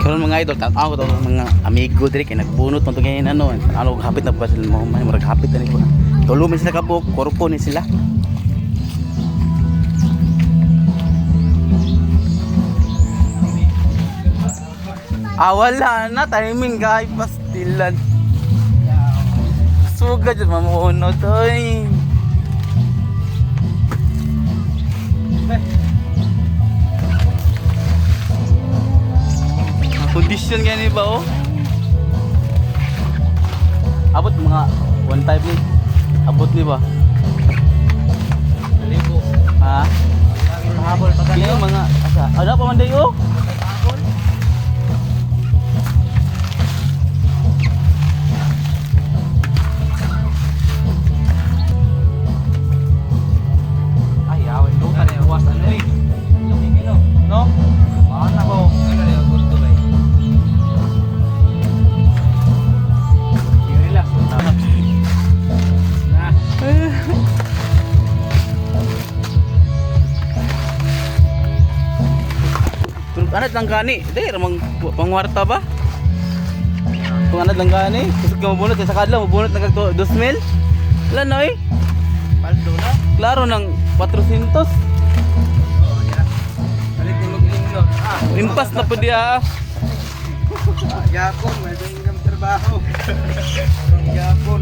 Karon mga idol, tanaw ko to mga amigo diri kay nagbunot man to kay ano hapit na pa sila mo man murag hapit na ni ba. Tulo man sila kabuk, korpo ni sila. Wala na timing guys, pastilan. Suga jud mamuno to eh. Condition gani ba oh? Abot mga 1.5 ni. Abot ni ba? Libo. Ha? Pahabol pa kanyo mga asa. Ada pa man day oh? Pahabol. Ay, away do pa na was ano eh. Kilo. No? Ana ko. Ano na yung gusto ba? Anad lang gani, dahil ramang pangwarta ba? Kung anad lang gani, kusog ka mabunot, sa kadlaw mabunot na kagto 2,000. Wala na eh. Paldo na? Klaro ng 400. Oh, ya. Balik tulog-ling no. Impas na po diya. Yapon, may income trabaho. Yapon.